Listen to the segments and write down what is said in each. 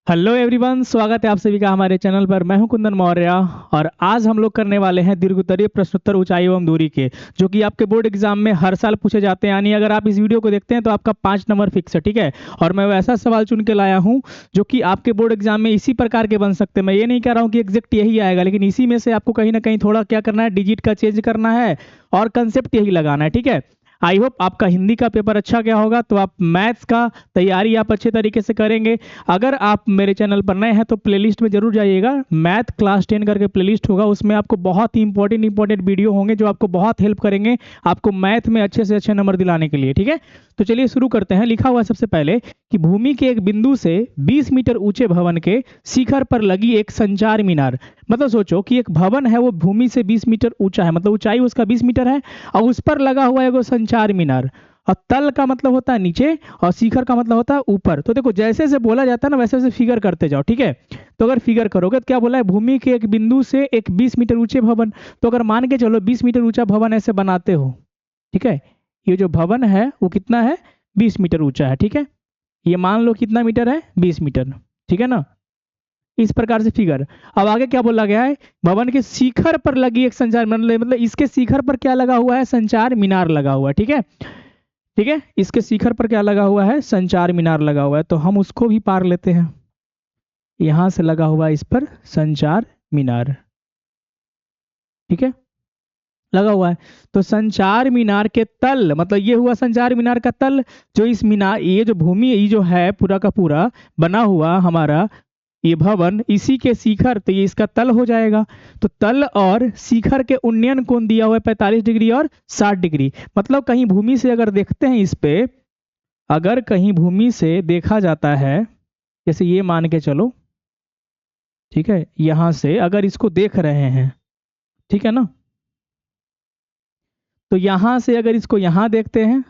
Hello everyone, स्वागत है आप सभी का हमारे चैनल पर। मैं हूं कुंदन मौर्य और आज हम लोग करने वाले हैं दीर्घोत्तरीय प्रश्नोत्तर ऊंचाई एवं दूरी के, जो कि आपके बोर्ड एग्जाम में हर साल पूछे जाते हैं। यानी अगर आप इस वीडियो को देखते हैं तो आपका 5 नंबर फिक्स है, ठीक है। और मैं वैसा सवाल चुन के लाया हूं जो कि आपके बोर्ड एग्जाम में इसी प्रकार के बन सकते हैं। मैं ये नहीं कह रहा हूँ कि एग्जैक्ट यही आएगा, लेकिन इसी में से आपको कहीं ना कहीं थोड़ा क्या करना है, डिजिट का चेंज करना है और कंसेप्ट यही लगाना है, ठीक है। आई होप आपका हिंदी का पेपर अच्छा गया होगा, तो आप मैथ्स का तैयारी आप अच्छे तरीके से करेंगे। अगर आप मेरे चैनल पर नए हैं तो प्लेलिस्ट में जरूर जाइएगा। मैथ क्लास 10 करके प्लेलिस्ट होगा, उसमें आपको बहुत ही इंपॉर्टेंट वीडियो होंगे जो आपको बहुत हेल्प करेंगे आपको मैथ में अच्छे से अच्छे नंबर दिलाने के लिए, ठीक है। तो चलिए शुरू करते हैं। लिखा हुआ है सबसे पहले कि भूमि के एक बिंदु से 20 मीटर ऊंचे भवन के शिखर पर लगी एक संचार मीनार। मतलब सोचो कि एक भवन है, वो भूमि से 20 मीटर ऊंचा है, मतलब ऊंचाई उसका 20 मीटर है, और उस पर लगा हुआ है वो संचार मीनार। और तल का मतलब होता है नीचे और शिखर का मतलब होता है ऊपर। तो देखो जैसे जैसे बोला जाता है ना, वैसे वैसे फिगर करते जाओ, ठीक है। तो अगर फिगर करोगे तो क्या बोला है, भूमि के एक बिंदु से एक 20 मीटर ऊंचे भवन। तो अगर मान के चलो 20 मीटर ऊंचा भवन ऐसे बनाते हो, ठीक है। ये जो भवन है वो कितना है, 20 मीटर ऊंचा है, ठीक है। ये मान लो कितना मीटर है, 20 मीटर, ठीक है ना। इस प्रकार से फिगर। अब आगे क्या बोला गया है, भवन के शिखर पर लगी एक संचार, मतलब इसके शिखर पर क्या लगा हुआ है, संचार मीनार लगा हुआ है, ठीक है। ठीक है, इसके शिखर पर क्या लगा हुआ है, संचार मीनार लगा हुआ है। तो हम उसको भी पार लेते हैं, यहां से लगा हुआ है इस पर संचार मीनार, ठीक है, लगा हुआ है। तो संचार मीनार के तल, मतलब ये हुआ संचार मीनार का तल। जो इस मीनार, ये जो भूमि, ये जो है पूरा का पूरा बना हुआ हमारा ये भवन, इसी के शिखर, तो ये इसका तल हो जाएगा। तो तल और शिखर के उन्नयन कोण दिया हुआ है 45 डिग्री और 60 डिग्री। मतलब कहीं भूमि से अगर देखते हैं इस पे, अगर कहीं भूमि से देखा जाता है, जैसे ये मान के चलो, ठीक है, यहां से अगर इसको देख रहे हैं, ठीक है ना। तो यहां से अगर इसको यहां देखते हैं,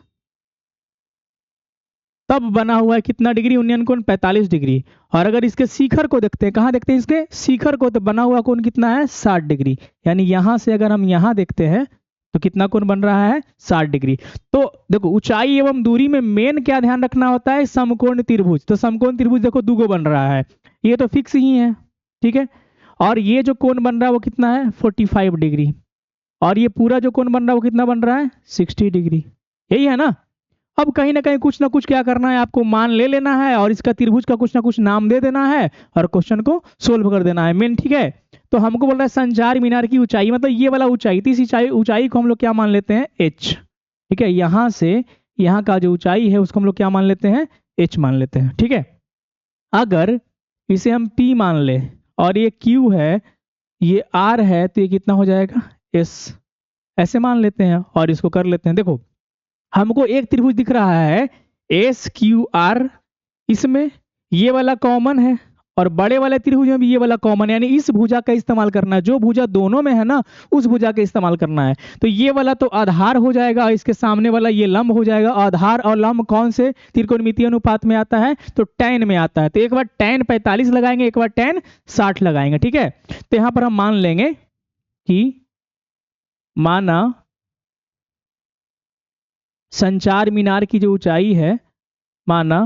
तब बना हुआ है कितना डिग्री उन्नयन कोण, 45 डिग्री। और अगर इसके शिखर को देखते हैं, कहाँ देखते हैं इसके शिखर को, तो बना हुआ कोण कितना है, 60 डिग्री। यानी यहां से अगर हम यहां देखते हैं तो कितना कोण बन रहा है, 60 डिग्री। तो देखो ऊंचाई एवं दूरी में मेन क्या ध्यान रखना होता है, समकोण त्रिभुज। तो समकोण त्रिभुज देखो दुगो बन रहा है, ये तो फिक्स ही है, ठीक है। और ये जो कोण बन रहा है वो कितना है, 45 डिग्री। और ये पूरा जो कोण बन रहा है वो कितना बन रहा है, 60 डिग्री। यही है ना। अब कहीं ना कहीं कुछ ना कुछ क्या करना है, आपको मान ले लेना है और इसका त्रिभुज का कुछ ना कुछ नाम दे देना है और क्वेश्चन को सोल्व कर देना है मेन, ठीक है। तो हमको बोल रहा है संचार मीनार की ऊंचाई, मतलब ये वाला ऊंचाई, तो इस ऊंचाई ऊंचाई को हम लोग क्या मान लेते हैं, एच, ठीक है। यहां से यहाँ का जो ऊंचाई है उसको हम लोग क्या मान लेते हैं, एच मान लेते हैं, ठीक है। अगर इसे हम पी मान ले और ये क्यू है, ये आर है, तो ये कितना हो जाएगा, एस, ऐसे मान लेते हैं और इसको कर लेते हैं। देखो हमको एक त्रिभुज दिख रहा है एस क्यू आर, इसमें ये वाला कॉमन है और बड़े वाले त्रिभुज में भी ये वाला कॉमन है। यानी इस भुजा का इस्तेमाल करना है, जो भुजा दोनों में है ना उस भुजा का इस्तेमाल करना है। तो ये वाला तो आधार हो जाएगा और इसके सामने वाला ये लंब हो जाएगा। आधार और लंब कौन से त्रिकोणमितीय अनुपात में आता है, तो tan में आता है। तो एक बार tan 45 लगाएंगे, एक बार tan 60 लगाएंगे, ठीक है। तो यहां पर हम मान लेंगे कि माना संचार मीनार की जो ऊंचाई है, माना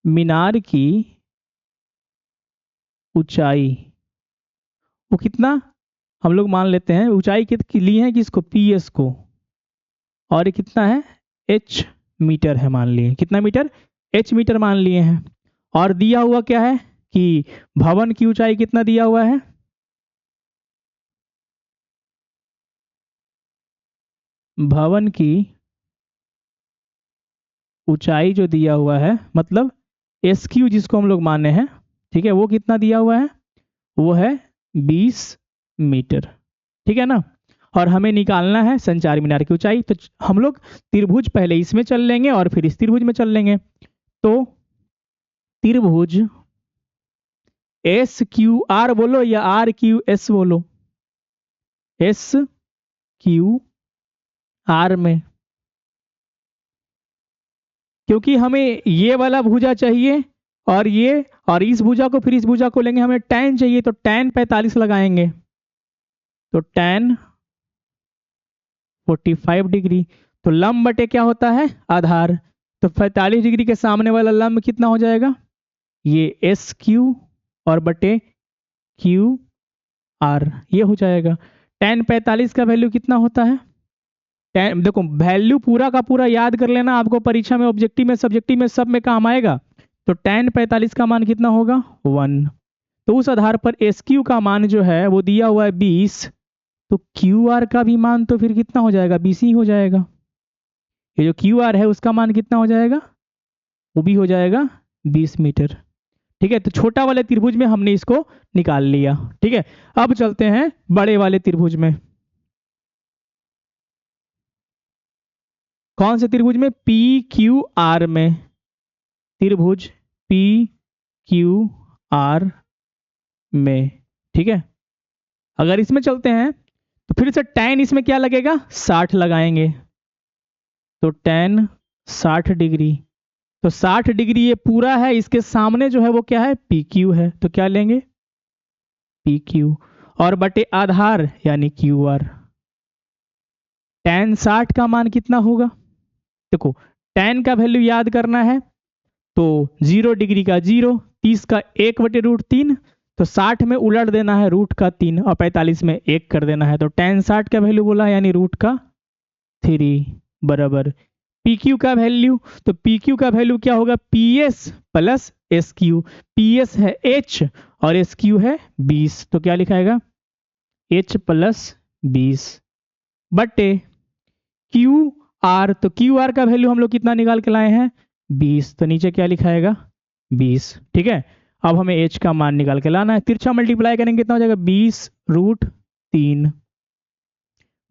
मीनार की ऊंचाई वो कितना, हम लोग मान लेते हैं ऊंचाई की ली है किसको, पी एस को, और ये कितना है, एच मीटर है, मान लिए कितना मीटर, एच मीटर मान लिए हैं। और दिया हुआ क्या है कि भवन की ऊंचाई कितना दिया हुआ है, भवन की ऊंचाई जो दिया हुआ है, मतलब एस क्यू जिसको हम लोग माने हैं, ठीक है, वो कितना दिया हुआ है, वो है 20 मीटर, ठीक है ना। और हमें निकालना है संचार मीनार की ऊंचाई। तो हम लोग त्रिभुज पहले इसमें चल लेंगे और फिर इस त्रिभुज में चल लेंगे। तो त्रिभुज एस क्यू आर बोलो या आर क्यू एस बोलो, एस क्यू आर में, क्योंकि हमें ये वाला भुजा चाहिए और ये, और इस भुजा को फिर इस भुजा को लेंगे, हमें tan चाहिए तो tan 45 लगाएंगे। तो tan 45 डिग्री। तो लंब बटे क्या होता है, आधार। तो 45 डिग्री के सामने वाला लंब कितना हो जाएगा, ये एस क्यू और बटे क्यू आर, ये हो जाएगा। tan 45 का वैल्यू कितना होता है? देखो वैल्यू पूरा का पूरा याद कर लेना, आपको परीक्षा में ऑब्जेक्टिव में सब्जेक्टिव में सब में काम आएगा। तो tan 45 का मान कितना होगा? 1। तो उस आधार पर एस क्यू का मान जो है वो दिया हुआ है 20, तो क्यू आर का भी मान तो फिर कितना हो जाएगा? 20 ही हो जाएगा। ये जो क्यू आर है उसका मान कितना हो जाएगा? वो भी हो जाएगा 20 मीटर। ठीक है, तो छोटा वाले त्रिभुज में हमने इसको निकाल लिया। ठीक है, अब चलते हैं बड़े वाले त्रिभुज में। कौन से त्रिभुज में? पी क्यू आर में। त्रिभुज पी क्यू आर में। ठीक है, अगर इसमें चलते हैं तो फिर से tan इसमें क्या लगेगा? 60 लगाएंगे। तो tan 60 डिग्री, तो 60 डिग्री ये पूरा है, इसके सामने जो है वो क्या है? पी क्यू है। तो क्या लेंगे? पी क्यू और बटे आधार यानी क्यू आर। tan 60 का मान कितना होगा? देखो tan का वैल्यू याद करना है, तो 0 डिग्री का 0, 30 का 1/√3, तो 60 में उलट देना है रूट का 3 और 45 में 1 कर देना है। तो tan 60 का वैल्यू बोला यानी रूट का 3 बराबर पी क्यू का वैल्यू। तो पी क्यू का वैल्यू क्या होगा? P S plus S Q. P S है h और एस क्यू है 20, तो क्या लिखाएगा? h प्लस 20 बटे क्यू आर। तो क्यू आर का वैल्यू हम लोग कितना निकाल के लाए हैं? 20, तो नीचे क्या लिखाएगा? 20। ठीक है, अब हमें h का मान निकाल के लाना है। तिरछा मल्टीप्लाई करेंगे कितना हो जाएगा? 20√3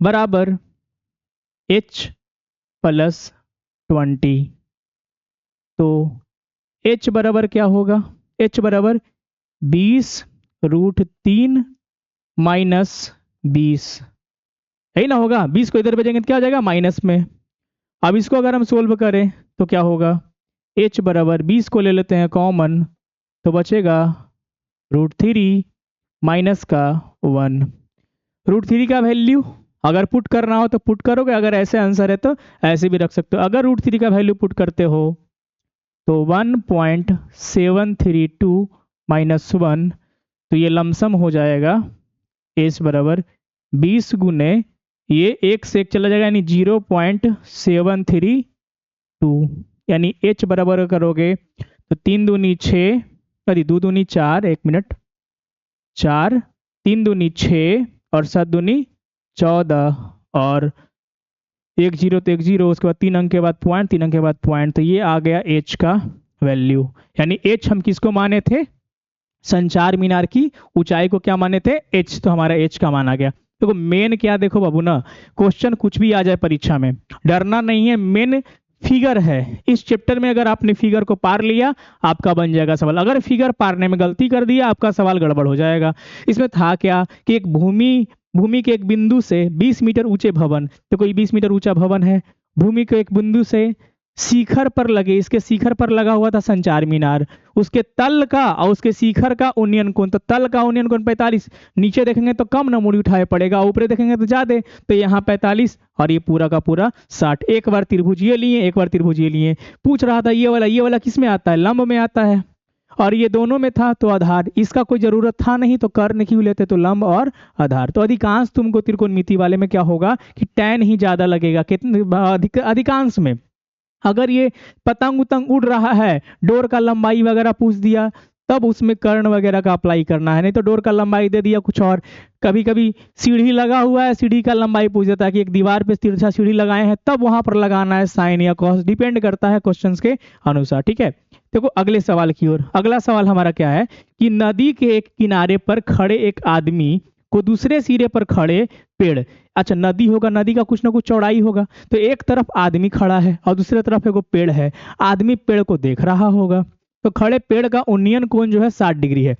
बराबर h प्लस 20। तो h बराबर क्या होगा? h बराबर 20√3 माइनस 20, है ना होगा? 20 को इधर भेजेंगे तो क्या हो जाएगा? माइनस में। अब इसको अगर हम सोल्व करें तो क्या होगा? h बराबर 20 को ले लेते हैं कॉमन, तो बचेगा √3 माइनस का 1। √3 का वैल्यू अगर पुट करना हो तो पुट करोगे, अगर ऐसे आंसर है तो ऐसे भी रख सकते हो। अगर √3 का वैल्यू पुट करते हो तो 1.732 माइनस 1, तो ये लमसम हो जाएगा h बराबर 20 गुने ये 1 से 1 चला जाएगा यानी 0.732, यानी h बराबर करोगे तो 3 दूनी 6, 2 दूनी 4, 1 मिनट, 4, 3 दूनी 6 और 7 दूनी 14 और 1 0 तो 1 0, उसके बाद 3 अंक के बाद पॉइंट, 3 अंक के बाद पॉइंट, तो ये आ गया h का वैल्यू। यानी h हम किसको माने थे? संचार मीनार की ऊंचाई को क्या माने थे? h, तो हमारा h का मान आ गया। देखो मेन क्या, देखो बाबू ना, क्वेश्चन कुछ भी आ जाए परीक्षा में डरना नहीं है, मेन फिगर है। इस चैप्टर में अगर आपने फिगर को पार लिया आपका बन जाएगा सवाल, अगर फिगर पारने में गलती कर दिया आपका सवाल गड़बड़ हो जाएगा। इसमें था क्या कि एक भूमि के एक बिंदु से 20 मीटर ऊंचे भवन, तो कोई 20 मीटर ऊंचा भवन है, भूमि के एक बिंदु से शिखर पर लगे, इसके शिखर पर लगा हुआ था संचार मीनार, उसके तल का और उसके शिखर का उन्नयन कोण, तो तल का उन्नयन कोण 45, नीचे देखेंगे तो कम ना मुड़ी उठाए पड़ेगा, ऊपर देखेंगे तो ज्यादा, तो यहाँ 45 और ये पूरा का पूरा 60। एक बार त्रिभुज ये लिए, एक बार त्रिभुज ये लिए। पूछ रहा था ये वाला किस में आता है? लंब में आता है, और ये दोनों में था तो आधार, इसका कोई जरूरत था नहीं तो कर्ण क्यों लेते? तो लंब और आधार। तो अधिकांश तुमको त्रिकोणमिति वाले में क्या होगा कि tan ही ज्यादा लगेगा, कितने अधिकांश में। अगर ये पतंग उतंग उड़ रहा है, डोर का लंबाई वगैरह पूछ दिया तब उसमें कर्ण वगैरह का अप्लाई करना है, नहीं तो डोर का लंबाई दे दिया कुछ और। कभी कभी सीढ़ी लगा हुआ है, सीढ़ी का लंबाई पूछ देता है कि एक दीवार पे तिरछा सीढ़ी लगाए हैं तब वहां पर लगाना है साइन या कॉस, डिपेंड करता है क्वेश्चंस के अनुसार। ठीक है, देखो अगले सवाल की ओर। अगला सवाल हमारा क्या है कि नदी के एक किनारे पर खड़े एक आदमी को दूसरे सिरे पर खड़े पेड़, अच्छा नदी होगा, नदी का कुछ ना कुछ चौड़ाई होगा, तो एक तरफ आदमी खड़ा है और दूसरे तरफ एक पेड़ है, आदमी पेड़ को देख रहा होगा, तो खड़े पेड़ का उन्नयन कोण जो है 60 डिग्री है।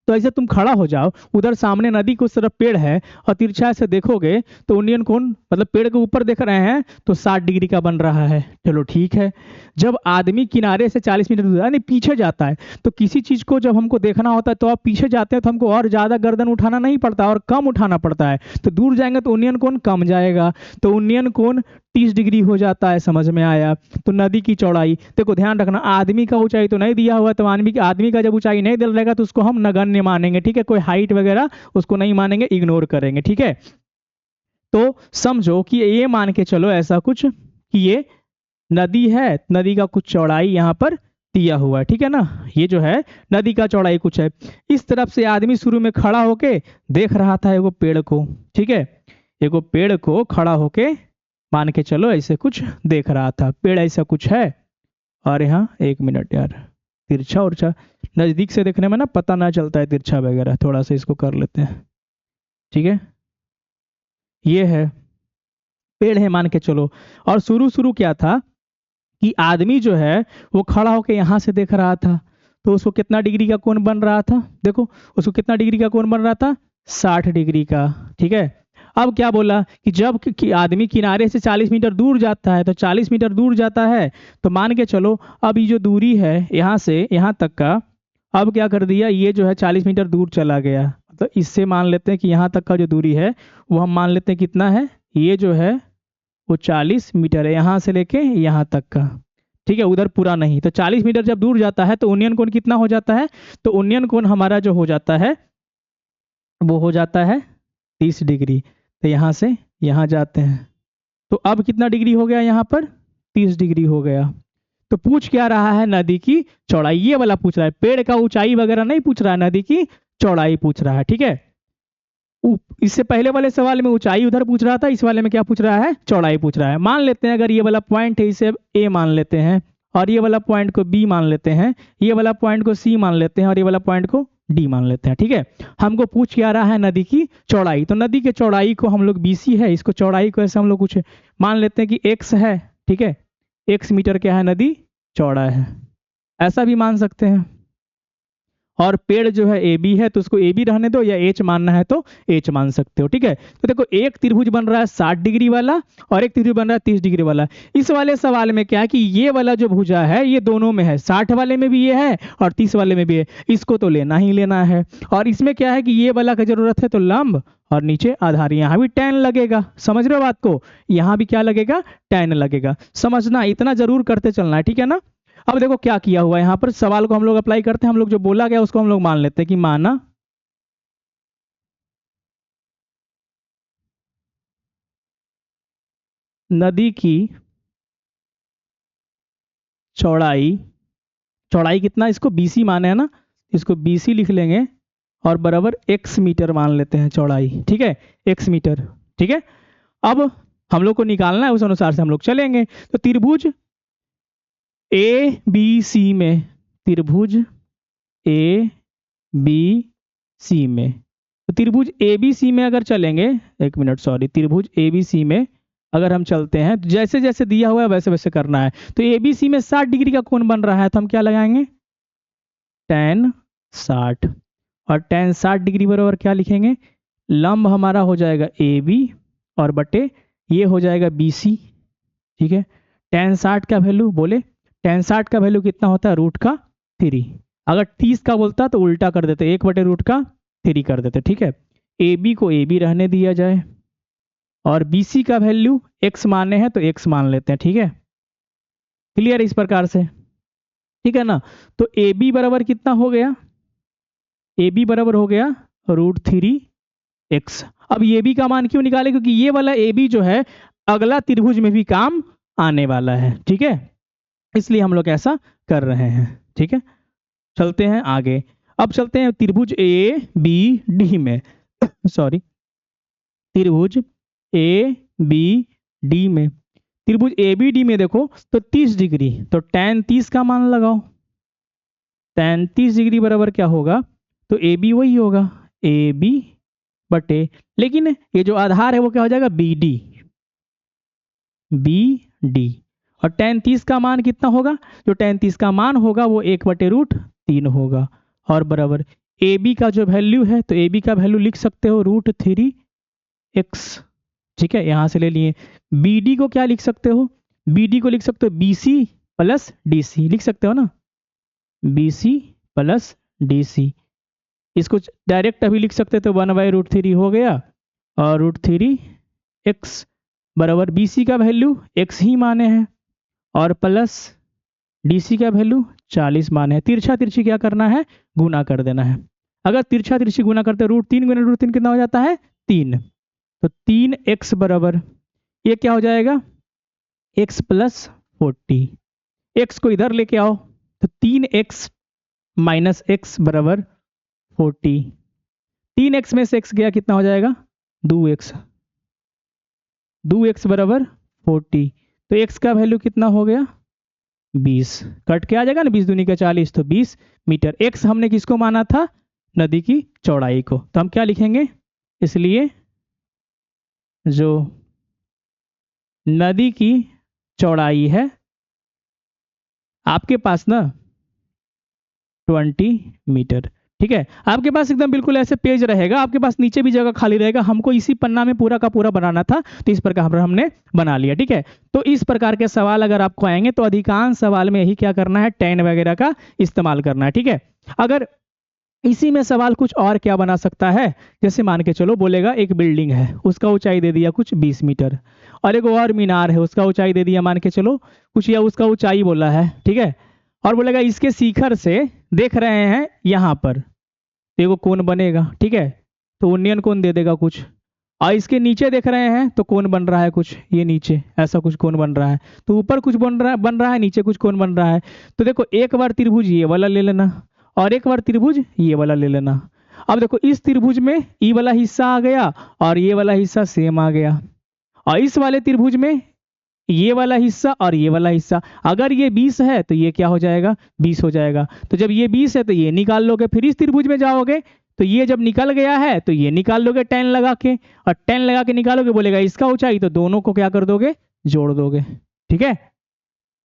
तो ऐसे तुम खड़ा हो जाओ, उधर सामने नदी के उस तरफ पेड़ है और तिरछा से देखोगे तो उन्नयन कोण मतलब पेड़ के ऊपर देख रहे हैं तो 60 डिग्री का बन रहा है। चलो ठीक है, जब आदमी किनारे से 40 मीटर दूर यानी पीछे जाता है, तो किसी चीज को जब हमको देखना होता है तो आप पीछे जाते हैं तो हमको और ज्यादा गर्दन उठाना नहीं पड़ता और कम उठाना पड़ता है, तो दूर जाएंगे तो उन्नयन कोण कम जाएगा, तो उन्नयन कोण 30 डिग्री हो जाता है, समझ में आया। तो नदी की चौड़ाई देखो, ध्यान रखना आदमी का ऊंचाई तो नहीं दिया हुआ, तो आदमी का जब ऊंचाई नहीं दिया रहेगा तो उसको हम नगण्य मानेंगे, ठीक है, कोई हाइट वगैरह उसको नहीं मानेंगे, इग्नोर करेंगे, ठीक है। तो समझो कि ये मान के चलो ऐसा कुछ कि ये नदी है, नदी का कुछ चौड़ाई यहाँ पर दिया हुआ है, ठीक है ना, ये जो है नदी का चौड़ाई कुछ है। इस तरफ से आदमी शुरू में खड़ा होके देख रहा था एगो पेड़ को, ठीक है, एगो पेड़ को खड़ा होके मान के चलो ऐसे कुछ देख रहा था, पेड़ ऐसा कुछ है। और यहाँ 1 मिनट यार, तिरछा उर्छा नजदीक से देखने में ना पता ना चलता है तिरछा वगैरह, थोड़ा सा इसको कर लेते हैं, ठीक है। ये है पेड़ है मान के चलो, और शुरू शुरू क्या था कि आदमी जो है वो खड़ा होकर यहां से देख रहा था, तो उसको कितना डिग्री का कोण बन रहा था, देखो उसको कितना डिग्री का कोण बन रहा था, 60 डिग्री का, ठीक है। अब क्या बोला कि जब कि आदमी किनारे से 40 मीटर दूर जाता है, तो 40 मीटर दूर जाता है तो मान के चलो अब ये जो दूरी है यहाँ से यहाँ तक का, अब क्या कर दिया, ये जो है 40 मीटर दूर चला गया, तो इससे मान लेते हैं कि यहाँ तक का जो दूरी है वो हम मान लेते हैं कितना है, ये जो है वो 40 मीटर है यहाँ से लेके यहाँ तक का, ठीक है, उधर पूरा नहीं। तो 40 मीटर जब दूर जाता है तो उन्नयन कोण कितना हो जाता है, तो उन्नयन कोण हमारा जो हो जाता है वो हो जाता है 30 डिग्री। तो यहाँ से यहाँ जाते हैं तो अब कितना डिग्री हो गया, यहाँ पर 30 डिग्री हो गया। तो पूछ क्या रहा है, नदी की चौड़ाई, ये वाला पूछ रहा है, पेड़ का ऊंचाई वगैरह नहीं पूछ रहा है, नदी की चौड़ाई पूछ रहा है, ठीक है। इससे पहले वाले सवाल में ऊंचाई उधर पूछ रहा था, इस वाले में क्या पूछ रहा है, चौड़ाई पूछ रहा है। मान लेते हैं अगर ये वाला पॉइंट है इसे ए मान लेते हैं, और ये वाला पॉइंट को बी मान लेते हैं, ये वाला पॉइंट को सी मान लेते हैं, और ये वाला पॉइंट को डी मान लेते हैं, ठीक है। हमको पूछ क्या रहा है, नदी की चौड़ाई। तो नदी के चौड़ाई को हम लोग बीसी है, इसको चौड़ाई को ऐसे हम लोग कुछ मान लेते हैं कि एक्स है, ठीक है, एक्स मीटर क्या है, नदी चौड़ा है, ऐसा भी मान सकते हैं। और पेड़ जो है ए बी है तो उसको ए बी रहने दो, या एच मानना है तो एच मान सकते हो, ठीक है। तो देखो एक त्रिभुज बन रहा है 60 डिग्री वाला और एक त्रिभुज बन रहा है 30 डिग्री वाला। इस वाले सवाल में क्या है कि ये वाला जो भुजा है ये दोनों में है, 60 वाले में भी ये है और 30 वाले में भी है, इसको तो लेना ही लेना है। और इसमें क्या है कि ये वाला की जरूरत है तो लंब और नीचे आधार, यहाँ भी tan लगेगा, समझ रहे हो बात को, यहाँ भी क्या लगेगा, tan लगेगा, समझना इतना जरूर करते चलना है, ठीक है ना। अब देखो क्या किया हुआ है, यहाँ पर सवाल को हम लोग अप्लाई करते हैं, हम लोग जो बोला गया उसको हम लोग मान लेते हैं कि माना नदी की चौड़ाई, चौड़ाई कितना, इसको बीसी माने है ना, इसको बीसी लिख लेंगे और बराबर एक्स मीटर मान लेते हैं चौड़ाई, ठीक है, एक्स मीटर, ठीक है। अब हम लोग को निकालना है, उस अनुसार से हम लोग चलेंगे। तो त्रिभुज ए बी सी में, त्रिभुज ए बी सी में, तो त्रिभुज ए बी सी में अगर चलेंगे, 1 मिनट सॉरी, त्रिभुज ए बी सी में अगर हम चलते हैं तो जैसे जैसे दिया हुआ है वैसे वैसे करना है। तो ए बी सी में 60 डिग्री का कोण बन रहा है तो हम क्या लगाएंगे, tan 60, और tan 60 डिग्री बराबर क्या लिखेंगे, लंब हमारा हो जाएगा ए बी और बटे ये हो जाएगा बी सी, ठीक है। tan 60 का वैल्यू बोले, tan 60 का वैल्यू कितना होता है, √3। अगर 30 का बोलता तो उल्टा कर देते, 1/√3 कर देते, ठीक है। ए बी को ए बी रहने दिया जाए और बी सी का वैल्यू x माने हैं तो x मान लेते हैं, ठीक है। क्लियर इस प्रकार से, ठीक है ना। तो ए बी बराबर कितना हो गया, ए बी बराबर हो गया √3x। अब ए बी का मान क्यों निकाले, क्योंकि ये वाला ए बी जो है अगला त्रिभुज में भी काम आने वाला है, ठीक है, इसलिए हम लोग ऐसा कर रहे हैं, ठीक है। चलते हैं आगे, अब चलते हैं त्रिभुज ए बी डी में सॉरी, त्रिभुज ए बी डी में, त्रिभुज ए बी डी में देखो तो 30 डिग्री, तो tan 30 का मान लगाओ, tan 30 डिग्री बराबर क्या होगा, तो ए बी वही होगा ए बी बटे, लेकिन ये जो आधार है वो क्या हो जाएगा, बी डी, और tan 30 का मान कितना होगा, जो tan 30 का मान होगा वो 1/√3 होगा, और बराबर ए बी का जो वैल्यू है तो ए बी का वैल्यू लिख सकते हो √3x, ठीक है, यहां से ले लिए। बी डी को क्या लिख सकते हो, बी डी को लिख सकते हो B C plus D C, लिख सकते हो ना, B C plus D C, इसको डायरेक्ट अभी लिख सकते थे, 1/√3 हो गया और √3x बराबर BC का वैल्यू x ही माने हैं और प्लस DC का वैल्यू 40 माने हैं। तिरछा तिरछी क्या करना है, गुना कर देना है। अगर तिरछा तिरछी गुना करते हैं √3 गुना √3 कितना हो जाता है 3, तो 3x बराबर ये क्या हो जाएगा x + 40। x को इधर लेके आओ तो 3x - x बराबर 40। 3x में से x गया कितना हो जाएगा 2x, 2x बराबर 40। तो x का वैल्यू कितना हो गया 20, कट के आ जाएगा ना, 20 दूनी का 40, तो 20 मीटर। x हमने किसको माना था, नदी की चौड़ाई को, तो हम क्या लिखेंगे, इसलिए जो नदी की चौड़ाई है आपके पास ना 20 मीटर। ठीक है, आपके पास एकदम बिल्कुल ऐसे पेज रहेगा, आपके पास नीचे भी जगह खाली रहेगा। हमको इसी पन्ना में पूरा का पूरा बनाना था, तो इस प्रकार हमने बना लिया। ठीक है, तो इस प्रकार के सवाल अगर आपको आएंगे तो अधिकांश सवाल में यही क्या करना है, टेन वगैरह का इस्तेमाल करना है। ठीक है, अगर इसी में सवाल कुछ और क्या बना सकता है, जैसे मान के चलो बोलेगा एक बिल्डिंग है, उसका ऊंचाई दे दिया कुछ 20 मीटर, और एक और मीनार है, उसका ऊंचाई दे दिया मान के चलो कुछ, या उसका ऊंचाई बोला है। ठीक है, और बोलेगा इसके शिखर से देख रहे हैं यहाँ पर देखो कोण बनेगा। ठीक है, तो उन्नयन कोण दे देगा कुछ, और इसके नीचे देख रहे हैं तो कोण बन रहा है कुछ, ये नीचे ऐसा कुछ कोण बन रहा है, तो ऊपर कुछ बन रहा है, नीचे कुछ कोण बन रहा है। तो देखो एक बार त्रिभुज ये वाला ले लेना और एक बार त्रिभुज ये वाला ले लेना। अब देखो इस त्रिभुज में ई वाला हिस्सा आ गया और ये वाला हिस्सा सेम आ गया, और इस वाले त्रिभुज में ये वाला हिस्सा और ये वाला हिस्सा, अगर ये 20 है तो ये क्या हो जाएगा 20 हो जाएगा। तो जब ये 20 है तो ये निकाल लोगे, फिर इस त्रिभुज में जाओगे तो ये जब निकल गया है तो ये निकाल लोगे tan लगा के, और tan लगा के निकालोगे, बोलेगा इसका ऊंचाई, तो दोनों को क्या कर दोगे, जोड़ दोगे। ठीक है,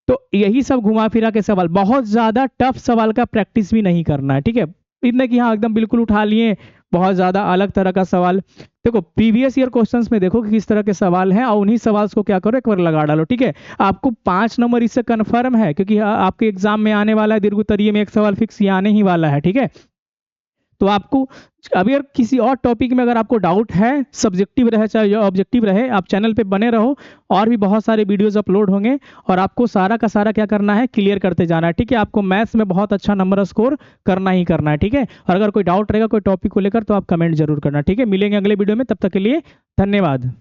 तो यही सब घुमा फिरा के सवाल, बहुत ज्यादा टफ सवाल का प्रैक्टिस भी नहीं करना है। ठीक है, इतने कि हाँ एकदम बिल्कुल उठा लिए, बहुत ज्यादा अलग तरह का सवाल। देखो प्रीवियस ईयर क्वेश्चंस में देखो कि किस तरह के सवाल हैं, और उन्हीं सवाल को क्या करो एक बार लगा डालो। ठीक है, आपको 5 नंबर इससे कंफर्म है, क्योंकि आपके एग्जाम में आने वाला है, दीर्घोत्तरीय में एक सवाल फिक्स ये आने ही वाला है। ठीक है, तो आपको अभी अगर किसी और टॉपिक में अगर आपको डाउट है, सब्जेक्टिव रहे चाहे ऑब्जेक्टिव रहे, आप चैनल पे बने रहो, और भी बहुत सारे वीडियोस अपलोड होंगे, और आपको सारा का सारा क्या करना है, क्लियर करते जाना है। ठीक है, आपको मैथ्स में बहुत अच्छा नंबर स्कोर करना ही करना है। ठीक है, और अगर कोई डाउट रहेगा कोई टॉपिक को लेकर तो आप कमेंट जरूर करना। ठीक है, मिलेंगे अगले वीडियो में, तब तक के लिए धन्यवाद।